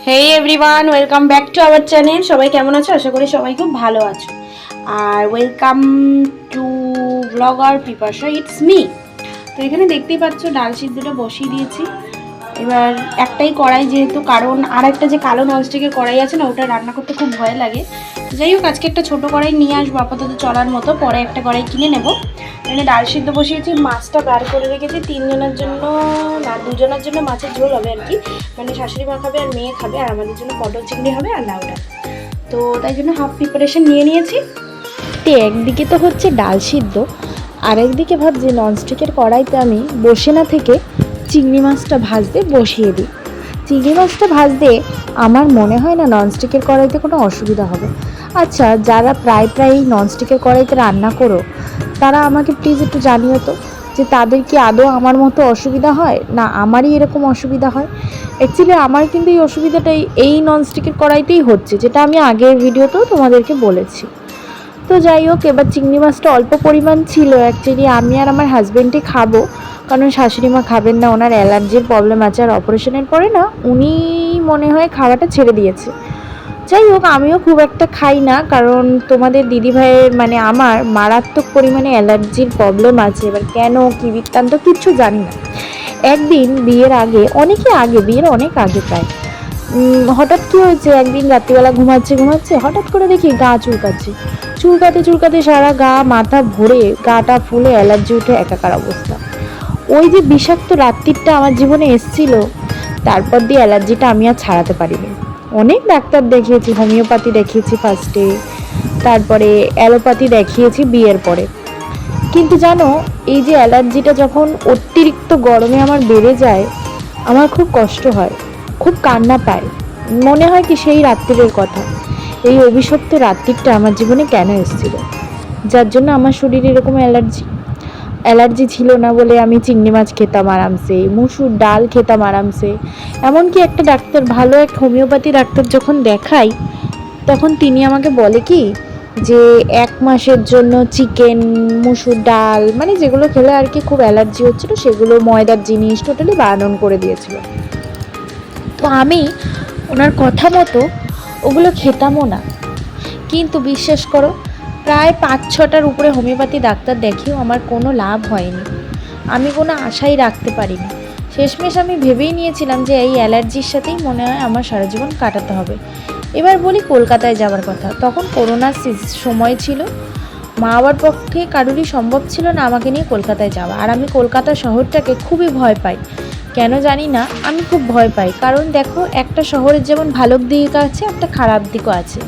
Hey everyone, welcome back to our channel. সবাই কেমন আছো? আশা করি সবাই খুব ভালো আছো। আর ওয়েলকাম টু ব্লগার পিপাসা, ইটস মি। তো এখানে দেখতেই পাচ্ছ ডাল সিদ্ধটা বসিয়ে দিয়েছি। এবার একটাই কড়াই যেহেতু, কারণ আর একটা যে কালো ননস্টিকের কড়াই আছে না, ওটা রান্না করতে খুব ভয় লাগে। যাই হোক, আজকে একটা ছোটো কড়াই নিয়ে আসবো আপাতত চলার মতো, পরে একটা কড়াই কিনে নেবো। এখানে ডাল সিদ্ধ বসিয়েছি, মাছটা বার করে রেখেছি তিনজনের জন্য, না দুজনের জন্য মাছের ঝোল হবে আর কি। মানে শাশুড়ি মা খাবে আর মেয়ে খাবে, আর আমাদের জন্য পটল চিংড়ি হবে আর লাউডা। তো তাই জন্য হাফ প্রিপারেশন নিয়ে নিয়েছি। তো একদিকে তো হচ্ছে ডাল সিদ্ধ, আর একদিকে ভাবছি ননস্টিকের কড়াইতে আমি বসে না থেকে চিংড়ি মাছটা ভাজতে বসিয়ে দিই। চিংড়ি মাছটা ভাজতে আমার মনে হয় না ননস্টিকের কড়াইতে কোনো অসুবিধা হবে। আচ্ছা, যারা প্রায় ননস্টিকের কড়াইতে রান্না করো তারা আমাকে প্লিজ একটু জানিও তো, যে তাদের কি আদৌ আমার মতো অসুবিধা হয় না আমারই এরকম অসুবিধা হয়। অ্যাকচুয়ালি আমার কিন্তু এই অসুবিধাটাই এই ননস্টিকের কড়াইতেই হচ্ছে, যেটা আমি আগের ভিডিওতেও তোমাদেরকে বলেছি। তো যাই হোক, এবার চিংড়ি মাছটা অল্প পরিমাণ ছিল। অ্যাকচুয়ালি আমি আর আমার হাজব্যান্ডই খাবো, কারণ শাশুড়ি মা খাবেন না, ওনার অ্যালার্জির প্রবলেম আছে, আর অপারেশনের পরে না উনি মনে হয় খাওয়াটা ছেড়ে দিয়েছে। যাই হোক, আমিও খুব একটা খাই না, কারণ তোমাদের দিদিভাইয়ের মানে আমার মারাত্মক পরিমাণে অ্যালার্জির প্রবলেম আছে। এবার কেন কী বৃত্তান্ত কিচ্ছু জানি না। একদিন বিয়ের আগে, বিয়ের অনেক আগে প্রায়, হঠাৎ কী হয়েছে, একদিন রাত্রিবেলা ঘুমাচ্ছে হঠাৎ করে দেখি গা চুলকাতে সারা গা মাথা ভরে গাটা ফুলে অ্যালার্জি উঠে একাকার অবস্থা। ওই যে বিষাক্ত রাত্রিটা আমার জীবনে এসছিল, তারপর দিয়ে অ্যালার্জিটা আমি আর ছাড়াতে পারিনি। অনেক ডাক্তার দেখিয়েছি, হোমিওপ্যাথি দেখিয়েছি ফার্স্টে, তারপরে অ্যালোপ্যাথি দেখিয়েছি বিয়ের পরে। কিন্তু জানো, এই যে অ্যালার্জিটা যখন অতিরিক্ত গরমে আমার বেড়ে যায়, আমার খুব কষ্ট হয়, খুব কান্না পায়। মনে হয় কি সেই রাত্রির কথা, এই অভিশপ্ত রাত্রিটা আমার জীবনে কেন এসেছিল, যার জন্য আমার শরীরে এরকম অ্যালার্জি ছিল না বলে আমি চিংড়ি মাছ খেতাম আরামসে, মুসুর ডাল খেতাম আরামসে। এমনকি একটা ডাক্তার, ভালো এক হোমিওপ্যাথি ডাক্তার যখন দেখাই, তখন তিনি আমাকে বলে কি, যে 1 মাসের জন্য চিকেন, মুসুর ডাল, মানে যেগুলো খেলে আর কি খুব অ্যালার্জি হচ্ছিল, সেগুলো ময়দার জিনিস টোটালি বারণ করে দিয়েছিল। তো আমি ওনার কথা মতো ওগুলো খেতামও না। কিন্তু বিশ্বাস করো, প্রায় 5-6টার উপরে হোমিওপ্যাথি ডাক্তার দেখেও আমার কোনো লাভ হয়নি, আমি কোনো আশাই রাখতে পারিনি। শেষমেশ আমি ভেবেই নিয়েছিলাম যে এই অ্যালার্জির সাথেই মনে হয় আমার সারা জীবন কাটাতে হবে। এবার বলি কলকাতায় যাওয়ার কথা, তখন করোনার সময় ছিল, মা বাবার পক্ষে কারোরই সম্ভব ছিল না আমাকে নিয়ে কলকাতায় যাওয়া। আর আমি কলকাতা শহরটাকে খুবই ভয় পাই, কেন জানি না, আমি খুব ভয় পাই। কারণ দেখো, একটা শহরের যেমন ভালো দিক আছে, একটা খারাপ দিকও আছে,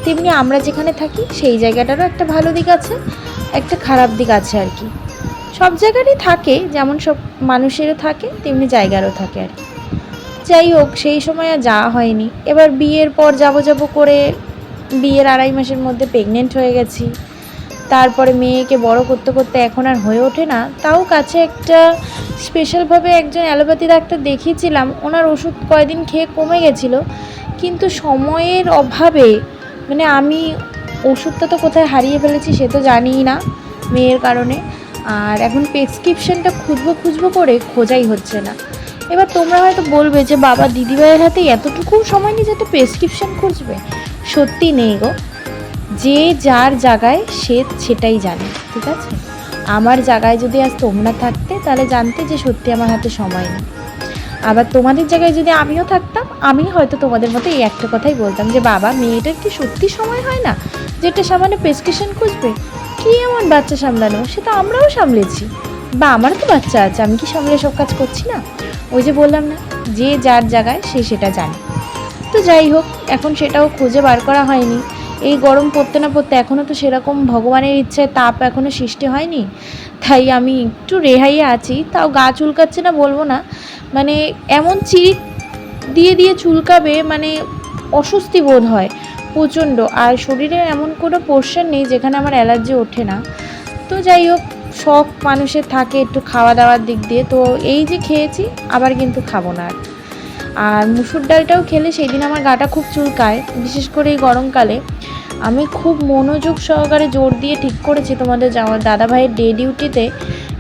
তেমনি আমরা যেখানে থাকি সেই জায়গাটারও একটা ভালো দিক আছে, একটা খারাপ দিক আছে আর কি। সব জায়গারই থাকে, যেমন সব মানুষেরও থাকে তেমনি জায়গারও থাকে আর কি। যাই হোক, সেই সময় আর যাওয়া হয়নি। এবার বিয়ের পর যাব করে বিয়ের 2.5 মাসের মধ্যে প্রেগনেন্ট হয়ে গেছি। তারপরে মেয়েকে বড় করতে করতে এখন আর হয়ে ওঠে না। তাও কাছে একটা স্পেশালভাবে একজন অ্যালোপ্যাথি ডাক্তার দেখিয়েছিলাম, ওনার ওষুধ কয়েকদিন খেয়ে কমে গেছিলো, কিন্তু সময়ের অভাবে মানে আমি ওষুধটা তো কোথায় হারিয়ে ফেলেছি সে তো জানিই না মেয়ের কারণে। আর এখন প্রেসক্রিপশানটা খুঁজবো করে খোঁজাই হচ্ছে না। এবার তোমরা হয়তো বলবে যে বাবা, দিদিভাইয়ের হাতে এতটুকু সময় নেই যাতে প্রেসক্রিপশান খুঁজবে। সত্যি নেই গো, যে যার জায়গায় সে সেটাই জানে, ঠিক আছে? আমার জায়গায় যদি আজ তোমরা থাকতে, তাহলে জানতে যে সত্যি আমার হাতে সময় নেই। আবার তোমাদের জায়গায় যদি আমিও থাকতাম, আমি হয়তো তোমাদের মতো এই একটা কথাই বলতাম, যে বাবা, মেয়েটার কি সত্যি সময় হয় না যেটা সামান্য প্রেসক্রিপশন খুঁজবে? কি এমন বাচ্চা সামলানো, সে তো আমরাও সামলেছি, বা আমারও তো বাচ্চা আছে, আমি কি সামলে সব কাজ করছি না? ওই যে বললাম না, যে যার জায়গায় সে সেটা জানে। তো যাই হোক, এখন সেটাও খুঁজে বার করা হয়নি। এই গরম পড়তে না পড়তে এখনও তো সেরকম ভগবানের ইচ্ছায় তাপ এখনও সৃষ্টি হয়নি, তাই আমি একটু রেহাইয়ে আছি। তাও গা চুলকাচ্ছে না বলবো না, মানে এমন চিড়ি দিয়ে চুলকাবে, মানে অস্বস্তি বোধ হয় প্রচণ্ড। আর শরীরে এমন কোনো পোর্শন নেই যেখানে আমার অ্যালার্জি ওঠে না। তো যাই হোক, শখ মানুষের থাকে একটু খাওয়া দাওয়ার দিক দিয়ে, তো এই যে খেয়েছি, আবার কিন্তু খাবো না। আর মুসুর ডালটাও খেলে সেই দিন আমার গাটা খুব চুলকায়, বিশেষ করে এই গরমকালে। আমি খুব মনোযোগ সহকারে জোর দিয়ে ঠিক করেছি তোমাদের যাওয়ার দাদাভাইয়ের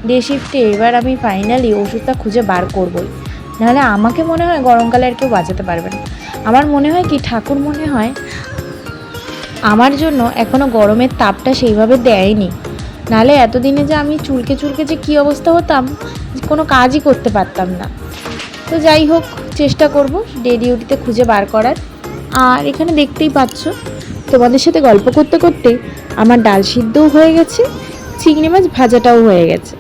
ডে শিফটে এবার আমি ফাইনালি ওষুধটা খুঁজে বার করবই, নাহলে আমাকে মনে হয় গরমকালে আর কেউ বাঁচাতে পারবে না। আমার মনে হয় কি ঠাকুর মনে হয় আমার জন্য এখনও গরমের তাপটা সেইভাবে দেয়নি, নাহলে এতদিনে যে আমি চুলকে চুলকে যে কী অবস্থা হতাম, কোনো কাজই করতে পারতাম না। তো যাই হোক, চেষ্টা করব ডে ডিউটিতে খুঁজে বার করার। আর এখানে দেখতেই পাচ্ছ, তোমাদের সাথে গল্প করতে করতে আমার ডাল সিদ্ধও হয়ে গেছে, চিংড়ি মাছ ভাজাটাও হয়ে গেছে।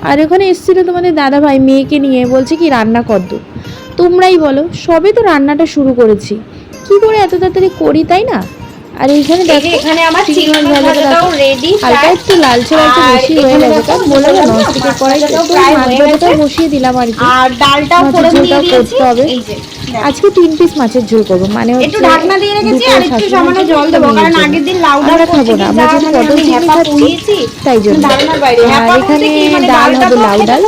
আর ওখানে এসেছিলো তোমাদের দাদা ভাই মেয়েকে নিয়ে, বলছে কি রান্না কদ্দূর। তোমরাই বলো, সবে তো রান্নাটা শুরু করেছি, কি করে এত তাড়াতাড়ি করি, তাই না? আর এইখানে দেখো এখানে আমার চিংড়ি মাছ ভাজাটাও রেডি, হালকা একটু লালচে লালচে বেশি হয়ে গেছে, কারণ বলে না ননস্টিকের কড়াইতে তো মাছ ভাজাটাও বসিয়ে দিলাম আর কি। আর ডালটাও মাছের ঝোলটাও করতে হবে। এই যে আজকে 3 পিস মাছের ঝোল করবো, মানে একটু ঢাকনা দিয়ে রেখেছি আর একটু সামান্য জল দেবো, কারণ আগের দিন লাউ ডাল খাবো না, আমরা যেহেতু পটল চিংড়ি খাচ্ছি তাই জন্য। আর এখানে ডাল হবে লাউ ডাল,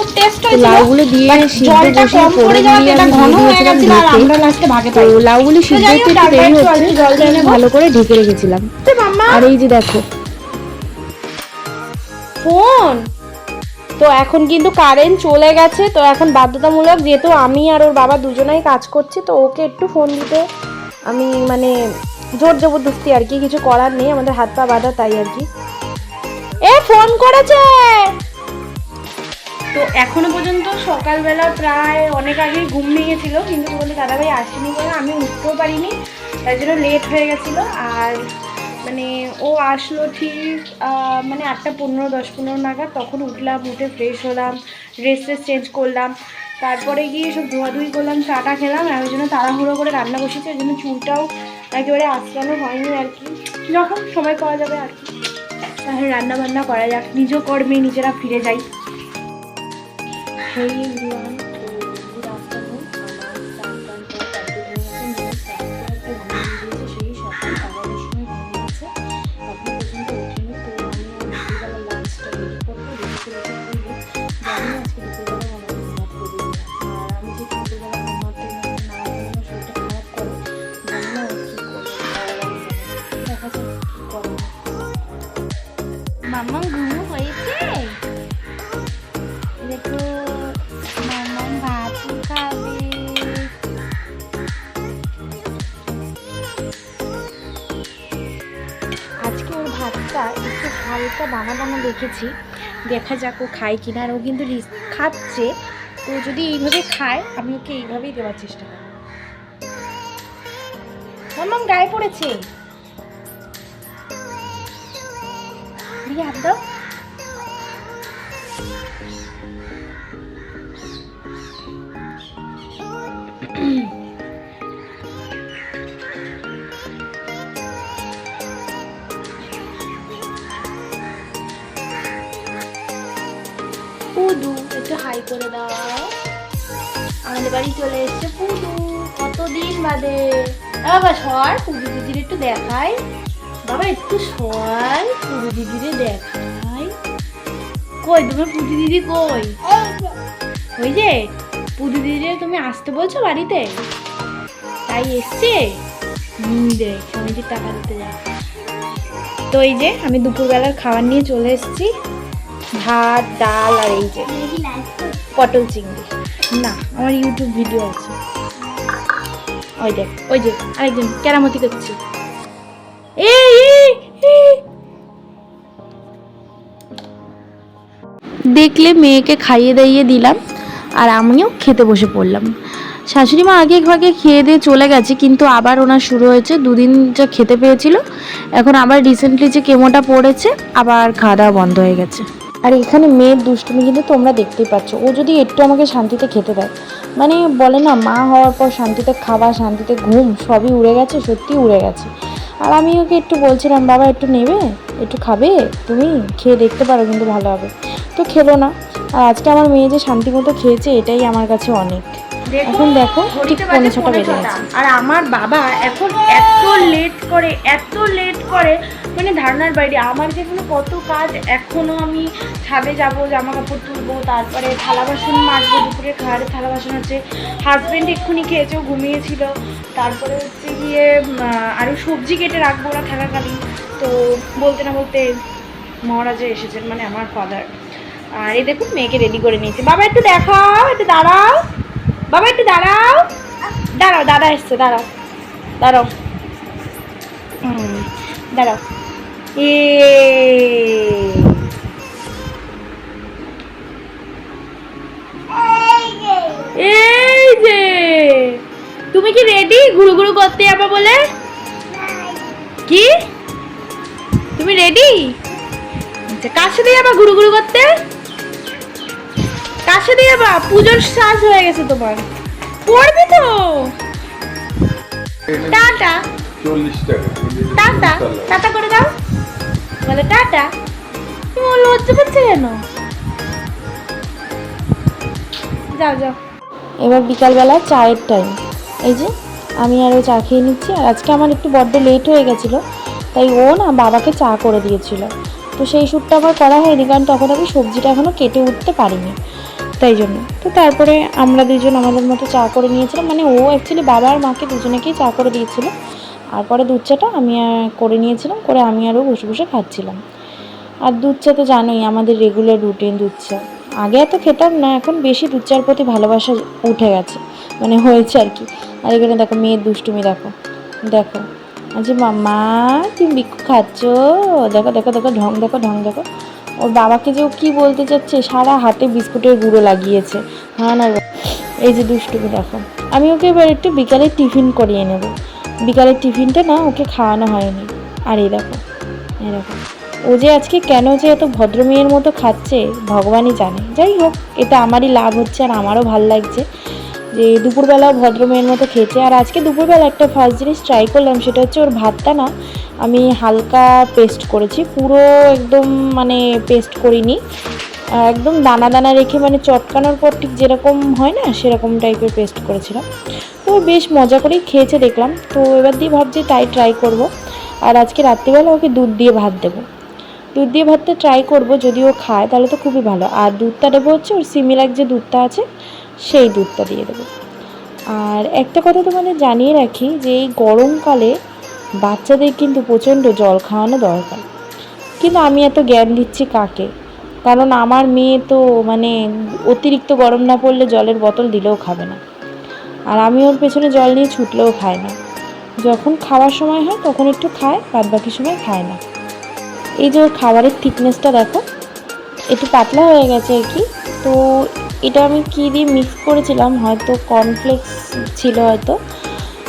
তো লাউগুলো দিয়ে সিদ্ধ বসিয়ে ফোড়ন দিয়ে আমি দিয়ে দিয়েছিলাম ঢেকে। তো লাউগুলি সিদ্ধ হতে একটু দেরি হচ্ছে, জল দিয়ে ভালো করে ঢেকে রেখেছিলাম। আর এই যে দেখো ফোন, তো এখন কিন্তু কারেন্ট চলে গেছে, তো এখন বাধ্যতামূলক, যেহেতু আমি আর ওর বাবা দুজনেই কাজ করছি, তো ওকে একটু ফোন দিতে আমি মানে জোর জবরদস্তি আর কি, কিছু করার নেই, আমাদের হাত পা বাঁধা, তাই আর কি। ফোন করেছে। তো এখনো পর্যন্ত সকালবেলা প্রায় অনেক আগেই ঘুম ভেঙেছিল, কিন্তু তোমাদের দাদাভাই আসেনি বলে আমি উঠতেও পারিনি, তাই জন্য লেট হয়ে গেছিলো। আর মানে ও আসলো ঠিক মানে 8:15 10:15 নাগাদ, তখন উঠলাম, উঠে ফ্রেশ হলাম, ড্রেস চেঞ্জ করলাম, তারপরে গিয়ে সব ধোয়াধুয়ি করলাম, চাটা খেলাম, আর ওই জন্য তাড়াহুড়ো করে রান্না বসেছি, ওই জন্য চুলটাও একেবারে আঁচড়ানো হয়নি আর কি, যখন সময় পাওয়া যাবে আর কি। তাহলে রান্না বান্না করা যাক, নিজ কর্মে নিজেরা ফিরে যাই। Hey everyone, good afternoon. মাম্মা ঘুম হয়েছে, দেখো মাম্মা ভাত খাবে। আজকে ওর ভাতটা একটু হালকা দানা দানা দেখেছি, দেখা যাক ও খায় কিনা। আর ও কিন্তু খাচ্ছে, তো যদি এইভাবে খায় আমি ওকে এইভাবেই দেওয়ার চেষ্টা করব। মাম্মা গায়ে পড়েছে, হাত দাও। পুদু একটু হাই করে দাও, আমাদের বাড়ি চলে এসছে পুদু, কতদিন বাদে। বাবা সর, পুদু দিদির একটু দেখাই, বাবা একটু সর, পুদু দিদিরে দেখাই। কই তোমার পুদু দিদি কই? ওই যে পুদু দিদিরে তুমি আসতে বলছো বাড়িতে, তাই এসছে। দেখ সমিতির টাকা দিতে যায়। তো এই যে আমি দুপুরবেলার খাবার নিয়ে চলে এসেছি, ভাত ডাল আর এই যে পটল চিংড়ি। না, আমার ইউটিউব ভিডিও আছে। ওই দেখ, ওই যে আরেকজন কেরামতি করছে। দেখলে মেয়েকে খাইয়ে দাইয়ে দিলাম, আর আমিও খেতে বসে পড়লাম। শাশুড়ি মা আগে ভাগে খেয়ে দিয়ে চলে গেছে, কিন্তু আবার ওনার শুরু হয়েছে। দুদিন যা খেতে পেয়েছিল, এখন আবার রিসেন্টলি যে কেমোটা পড়েছে, আবার খাওয়া দাওয়া বন্ধ হয়ে গেছে। আর এখানে মেয়ের দুষ্টুমি কিন্তু তোমরা দেখতেই পাচ্ছ, ও যদি একটু আমাকে শান্তিতে খেতে দেয়, মানে বলে না মা হওয়ার পর শান্তিতে খাওয়া, শান্তিতে ঘুম, সবই উড়ে গেছে, সত্যি উড়ে গেছে। আর আমি ওকে একটু বলছিলাম, বাবা একটু নেবে, একটু খাবে, তুমি খেয়ে দেখতে পারো, কিন্তু ভালো হবে। তো খেলো না। আর আজকে আমার মেয়ে যে শান্তি মতো খেয়েছে, এটাই আমার কাছে অনেক। এখন দেখো ঠিক 5:45 বেজে গেছে, আর আমার বাবা এখন এত লেট করে মানে ধারণার বাইরে। আমার যেখানে কত কাজ, এখনো আমি ছাদে যাবো, জামা কাপড় তুলবো, তারপরে থালা বাসন মাজবো, দুপুরে খাওয়ারে থালা বাসন আছে, হাজবেন্ড এক্ষুনি খেয়েছেও, ঘুমিয়েছিল, তারপরে হচ্ছে গিয়ে আরও সবজি কেটে রাখবো ওরা থাকাকালীন। তো বলতে না বলতে মহারাজা এসেছেন, মানে আমার ফাদার। আর এই দেখুন মেয়েকে রেডি করে নিয়েছে। বাবা একটু দেখাও, একটু দাঁড়াও, বাবা একটু দাঁড়াও, দাঁড়াও, দাদা এসছে, দাঁড়াও। দাঁড়াও, দাঁড়াও। এই যে তুমি কি রেডি ঘুরু ঘুরু করতে যাবে বলে? কি তুমি রেডি? আচ্ছা, কার সাথে যাবা ঘুরু ঘুরু করতে? কার সাথে যাবা? পুজোর সাজ হয়ে গেছে তোমার, পড়বে তো। টাটা, 40 টাকা। টাটা, টাটা করে দাও, বলে টাটা। তুমি লজ্জা পাচ্ছে কেন? যাও যাও। এবার বিকালবেলা চায়ের টাইম। এই যে আমি আরও চা খেয়ে নিচ্ছি। আর আজকে আমার একটু বড্ড লেট হয়ে গেছিলো, তাই ও না বাবাকে চা করে দিয়েছিল। তো সেই শ্যুটটা আবার করা হয়নি, কারণ তখন আমি সবজিটা এখনও কেটে উঠতে পারিনি, তাই জন্য। তো তারপরে আমরা দুজন আমাদের মতো চা করে নিয়েছিলাম, মানে ও অ্যাকচুয়ালি বাবা আর মাকে দুজনেকেই চা করে দিয়েছিল। আর পরে দুধ চাটা আমি করে নিয়েছিলাম, করে আমি আরও বসে বসে খাচ্ছিলাম। আর দুধ চা তো জানোই আমাদের রেগুলার রুটিন দুধ চা। আগে এত খেতাম না, এখন বেশি দুধ চার প্রতি ভালোবাসা উঠে গেছে, মানে হয়েছে আর কি। আর এখানে দেখো মেয়ের দুষ্টুমি, দেখো দেখো। আচ্ছা মাম্মা তুমি বিক্ষু খাচ্ছ, দেখো দেখো দেখো, ঢং দেখো ঢং দেখো। ওর বাবাকে যে ও কী বলতে চাচ্ছে, সারা হাতে বিস্কুটের গুঁড়ো লাগিয়েছে। হ্যাঁ না, এই যে দুষ্টুমি দেখো। আমি ওকে এবার একটু বিকালে টিফিন করিয়ে নেব। বিকালের টিফিনটা না ওকে খাওয়ানো হয়নি। আর এই দেখো, এই দেখো ও যে আজকে কেন যে এত ভদ্র মেয়ের মতো খাচ্ছে ভগবানই জানে। যাই হোক, এটা আমারই লাভ হচ্ছে আর আমারও ভাল লাগছে যে দুপুরবেলাও ভদ্র মেয়ের মতো খেয়েছে। আর আজকে দুপুরবেলা একটা ফার্স্ট জিনিস ট্রাই করলাম, সেটা হচ্ছে ওর ভাতটা না আমি হালকা পেস্ট করেছি, পুরো একদম মানে পেস্ট করিনি, একদম দানা দানা রেখে, মানে চটকানোর পর ঠিক যেরকম হয় না সেরকম টাইপের পেস্ট করেছিলাম। তো বেশ মজা করেই খেয়েছে দেখলাম। তো এবার দিয়ে ভাবছি তাই ট্রাই করব। আর আজকে রাত্রিবেলা ওকে দুধ দিয়ে ভাত দেবো। দুধ দিয়ে ভাতটা ট্রাই করব, যদি ও খায় তাহলে তো খুবই ভালো। আর দুধটা দেবো হচ্ছে ওর সিমিলাক যে দুধটা আছে সেই দুধটা দিয়ে দেবো। আর একটা কথা তোমাদের জানিয়ে রাখি যে এই গরমকালে বাচ্চাদের কিন্তু প্রচণ্ড জল খাওয়ানো দরকার। কিন্তু আমি এত জ্ঞান দিচ্ছি কাকে? কারণ আমার মেয়ে তো মানে অতিরিক্ত গরম না পড়লে জলের বোতল দিলেও খাবে না। আর আমি ওর পেছনে জল নিয়ে ছুটলেও খায় না। যখন খাওয়ার সময় হয় তখন একটু খায়, বাদ বাকি সময় খায় না। এই যে ওর খাবারের থিকনেসটা দেখো, একটু পাতলা হয়ে গেছে আর কি। তো এটা আমি কী দিয়ে মিক্স করেছিলাম, হয়তো কর্নফ্লেক্স ছিল হয়তো।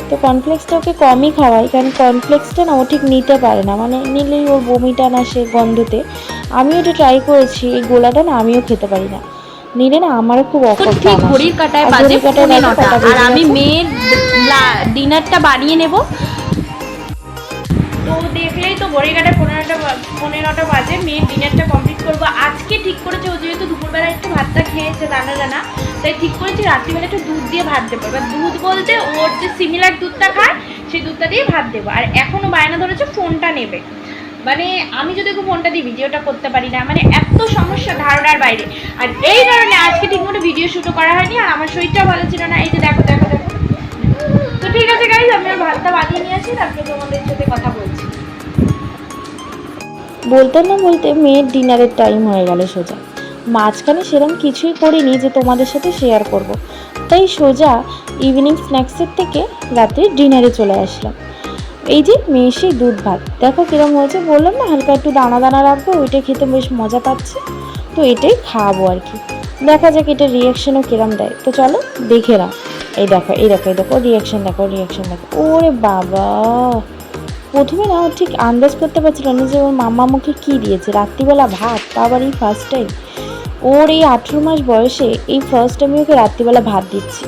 তো কর্নফ্লেক্সটা ওকে কমই খাওয়াই, কারণ কর্নফ্লেক্সটা না ও ঠিক নিতে পারে না, মানে নিলেই ওর বমিটা না সে গন্ধতে। আমিও এটা ট্রাই করেছি, এই গোলাটা না আমিও খেতে পারি না, নিলে না আমারও খুব অকর্তা। ঠিক ঘড়ির কাটায় বাজে 9:30, আর আমি মেয়ের ডিনারটা বানিয়ে নেব। তো দেখলেই তো ঘড়ির কাটায় 15টা বাজে, মেয়ের ডিনারটা কমপ্লিট করবো। আজকে ঠিক করেছে ও যেহেতু দুপুরবেলা একটু ভাতটা খেয়েছে দানা দানা, তাই ঠিক করেছি রাত্রিবেলা একটু দুধ দিয়ে ভাত দেবো। এবার দুধ বলতে ওর যে সিমিলার দুধটা খায় সেই দুধটা দিয়ে ভাত দেবো। আর এখনও বায়না ধরেছে ফোনটা নেবে, মানে আমি যদি ওকে ফোনটা দিই ভিডিওটা করতে পারি না, মানে এত সমস্যা ধারণার বাইরে। আর এই কারণে আজকে ঠিকমতো ভিডিও শ্যুটও করা হয়নি, আর আমার শরীরটাও ভালো ছিল না। এই যে দেখো দেখো দেখো। তো ঠিক আছে গাইজ, আমি আর ভাতটা বানিয়ে নিয়ে আসি, তারপরে তোমাদের সাথে কথা বলছি। বলতে না বলতে মেয়ের ডিনারের টাইম হয়ে গেল সোজা। মাঝখানে সেরকম কিছুই করিনি যে তোমাদের সাথে শেয়ার করব, তাই সোজা ইভিনিং স্ন্যাক্সের থেকে রাতে ডিনারে চলে আসলাম। এই যে মেয়ে সেই দুধ ভাত দেখো কীরকম হয়েছে, বললাম না হালকা একটু দানা দানা রাখবো, ওইটা খেতে বেশ মজা পাচ্ছি। তো এটাই খাওয়াবো আর কি, দেখা যাক এটা রিয়াকশানও কিরম দেয়। তো চলো দেখে নাও। এই দেখো এই দেখো এই দেখো রিয়াকশান দেখো, রিয়াকশান দেখো। ওরে বাবা, প্রথমে না ও ঠিক আন্দাজ করতে পারছিল না যে ওর মাম্মা মুখে কী দিয়েছে, রাত্রিবেলা ভাত, তা আবার এই ফার্স্ট টাইম। ওর এই 18 মাস বয়সে এই ফার্স্ট আমি ওকে রাত্রিবেলা ভাত দিচ্ছি।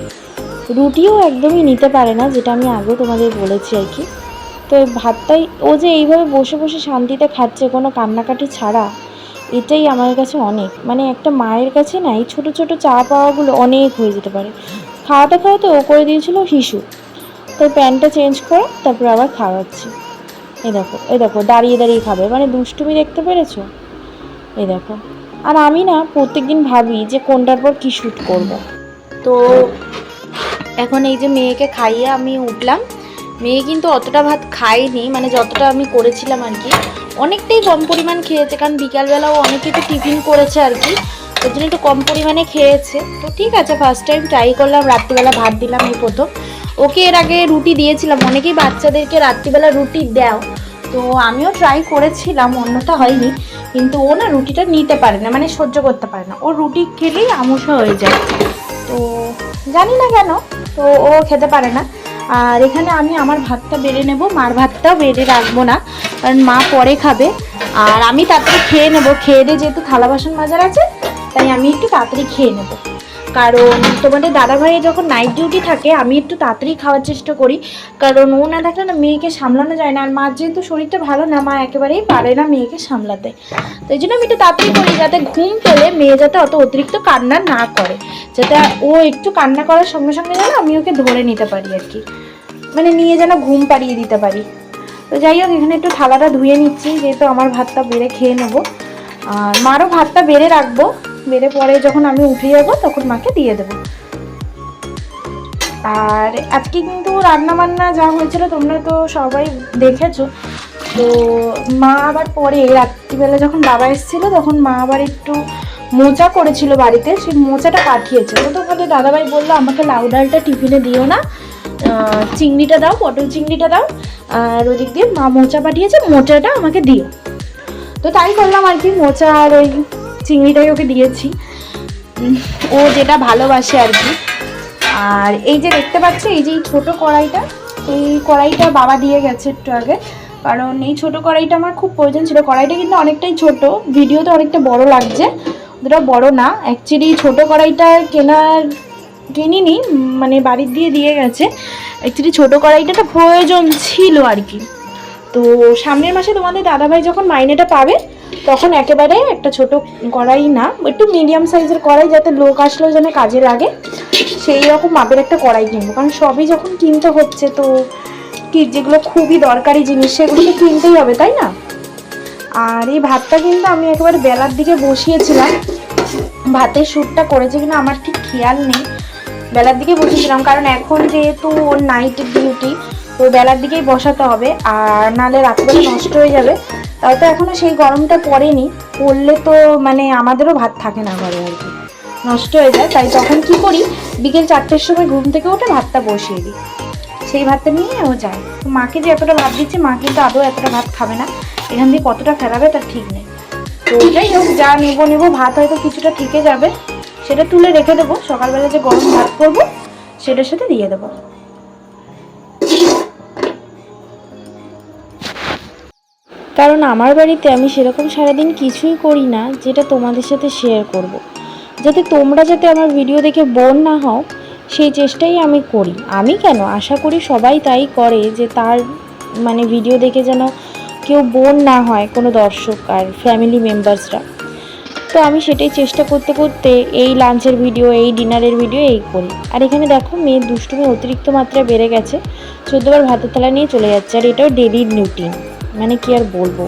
রুটিও একদমই নিতে পারে না, যেটা আমি আগেও তোমাদের বলেছি আর কি। তো ভাতটাই ও যে এইভাবে বসে বসে শান্তিতে খাচ্ছে কোনো কান্নাকাটি ছাড়া, এটাই আমার কাছে অনেক। মানে একটা মায়ের কাছে না এই ছোটো ছোটো চা পাওয়াগুলো অনেক হয়ে যেতে পারে। খাওয়াতে খাওয়াতে ও করে দিয়েছিল হিসু, তো প্যান্টটা চেঞ্জ করে তারপর আবার খাওয়াচ্ছি। এই দেখো দাঁড়িয়ে দাঁড়িয়ে খাবে, মানে দুষ্টুমি দেখতে পেরেছো? এই দেখো। আর আমি না প্রত্যেকদিন ভাবি যে কোনটার পর কী শ্যুট করব। তো এখন এই যে মেয়েকে খাইয়ে আমি উঠলাম। মেয়ে কিন্তু অতটা ভাত খায়নি, মানে যতটা আমি করেছিলাম আর কি, অনেকটাই কম পরিমাণ খেয়েছে, কারণ বিকালবেলাও অনেক কিছু টিফিন করেছে আর কি, ওই জন্য একটু কম পরিমাণে খেয়েছে। তো ঠিক আছে, ফার্স্ট টাইম ট্রাই করলাম, রাত্রিবেলা ভাত দিলাম এই প্রথম। ওকে এর আগে রুটি দিয়েছিলাম, অনেকেই বাচ্চাদেরকে রাত্রিবেলা রুটি দাও, তো আমিও ট্রাই করেছিলাম, অন্যটা হয়নি। কিন্তু ও না রুটিটা নিতে পারে না, মানে সহ্য করতে পারে না, ও রুটি খেলেই আমসা হয়ে যায়, তো জানি না কেন, তো ও খেতে পারে না। আর এখানে আমি আমার ভাতটা বেড়ে নেব, মার ভাতটা বেড়ে রাখবো না, কারণ মা পরে খাবে, আর আমি তাড়াতাড়ি খেয়ে নেবো, খেয়ে দিয়ে যেহেতু থালা বাসন মাজার আছে, তাই আমি একটু তাড়াতাড়ি খেয়ে নেবো। কারণ তোমাদের দাদাভাইয়ের যখন নাইট ডিউটি থাকে আমি একটু তাড়াতাড়ি খাওয়ার চেষ্টা করি, কারণ ও না থাকলে না মেয়েকে সামলানো যায় না, আর মার যেহেতু শরীরটা ভালো না, মা একেবারেই পারে না মেয়েকে সামলাতে, তো এই জন্য আমি একটু তাড়াতাড়ি করি, যাতে ঘুম পেলে মেয়ে যাতে অত অতিরিক্ত কান্না না করে, যাতে ও একটু কান্না করার সঙ্গে সঙ্গে যেন আমি ওকে ধরে নিতে পারি আর কি, মানে নিয়ে যেন ঘুম পাড়িয়ে দিতে পারি। তো যাই হোক, এখানে একটু থালাটা ধুয়ে নিচ্ছি, যেহেতু আমার ভাতটা বেড়ে খেয়ে নেবো, আর মারও ভাতটা বেড়ে রাখবো, বেড়ে পরে যখন আমি উঠে যাবো তখন মাকে দিয়ে দেবো। আর আজকে কিন্তু রান্না বান্না যা হয়েছিল তোমরা তো সবাই দেখেছো, তো মা আবার পরে রাত্রিবেলা যখন বাবা এসেছিলো তখন মা আবার একটু মোচা করেছিল বাড়িতে, সেই মোচাটা পাঠিয়েছে, তো তোমাদের দাদাভাই বললো আমাকে লাউ ডালটা টিফিনে দিও না, চিংড়িটা দাও, পটল চিংড়িটা দাও, আর ওদিক দিয়ে মা মোচা পাঠিয়েছে, মোচাটা আমাকে দিও। তো তাই করলাম আর কি, মোচা আর ওই চিংড়িটাই ওকে দিয়েছি, ও যেটা ভালোবাসে আর কি। আর এই যে দেখতে পাচ্ছ, এই যে এই ছোটো কড়াইটা, এই কড়াইটা বাবা দিয়ে গেছে একটু আগে, কারণ এই ছোটো কড়াইটা আমার খুব প্রয়োজন ছিল। কড়াইটা কিন্তু অনেকটাই ছোট, ভিডিওতে অনেকটা বড় লাগছে, অতটা বড় না অ্যাকচুয়ালি। ছোটো কড়াইটা কিনিনি, মানে বাড়ির দিয়ে গেছে, অ্যাকচুয়ালি ছোটো কড়াইটা প্রয়োজন ছিল আর কি। তো সামনের মাসে তোমাদের দাদাভাই যখন মাইনেটা পাবে তখন একেবারে একটা ছোট কড়াই না, একটু মিডিয়াম সাইজের কড়াই, যাতে লোক আসলেও যেন কাজে লাগে, সেই রকম মাপের একটা কড়াই কিনবো, কারণ সবই যখন কিনতে হচ্ছে, তো কি যেগুলো খুবই দরকারি জিনিস সেগুলো তো কিনতেই হবে, তাই না। আর এই ভাতটা কিন্তু আমি একেবারে বেলার দিকে বসিয়েছিলাম, ভাতের শ্যুটটা করেছে কিনা আমার ঠিক খেয়াল নেই, বেলার দিকে বসিয়েছিলাম, কারণ এখন যেহেতু ওর নাইট ডিউটি, তো বেলার দিকেই বসাতে হবে, আর নাহলে রাত্রে নষ্ট হয়ে যাবে। তাও তো এখনও সেই গরমটা পড়েনি, পড়লে তো মানে আমাদেরও ভাত থাকে না ঘরে আর কি, নষ্ট হয়ে যায়। তাই তখন কি করি, বিকেল 4টের সময় ঘুম থেকে উঠে ভাতটা বসিয়ে দিই, সেই ভাতটা নিয়ে ও যায়। তো মাকে যে এতটা ভাত দিচ্ছে, মা কিন্তু আদৌ এতটা ভাত খাবে না, এখান দিয়ে কতটা ফেলাবে তার ঠিক নেই। তো যাই হোক, যা নেবো ভাত হয়তো কিছুটা থেকে যাবে, সেটা তুলে রেখে দেবো, সকালবেলা যে গরম ভাত করবো সেটার সাথে দিয়ে দেবো। কারণ আমার বাড়িতে আমি সেরকম সারাদিন কিছুই করি না যেটা তোমাদের সাথে শেয়ার করব। যাতে তোমরা যাতে আমার ভিডিও দেখে বোর না হও, সেই চেষ্টাই আমি করি। আমি কেন, আশা করি সবাই তাই করে, যে তার মানে ভিডিও দেখে যেন কেউ বোর না হয়, কোনো দর্শক আর ফ্যামিলি মেম্বার্সরা। তো আমি সেটাই চেষ্টা করতে করতে এই লাঞ্চের ভিডিও, এই ডিনারের ভিডিও এই করি। আর এখানে দেখো, মেয়ের দুষ্টুমি অতিরিক্ত মাত্রায় বেড়ে গেছে, 14বার ভাতের থালা নিয়ে চলে যাচ্ছে, আর এটাও ডেলি রুটিন, মানে কি আর বলবো।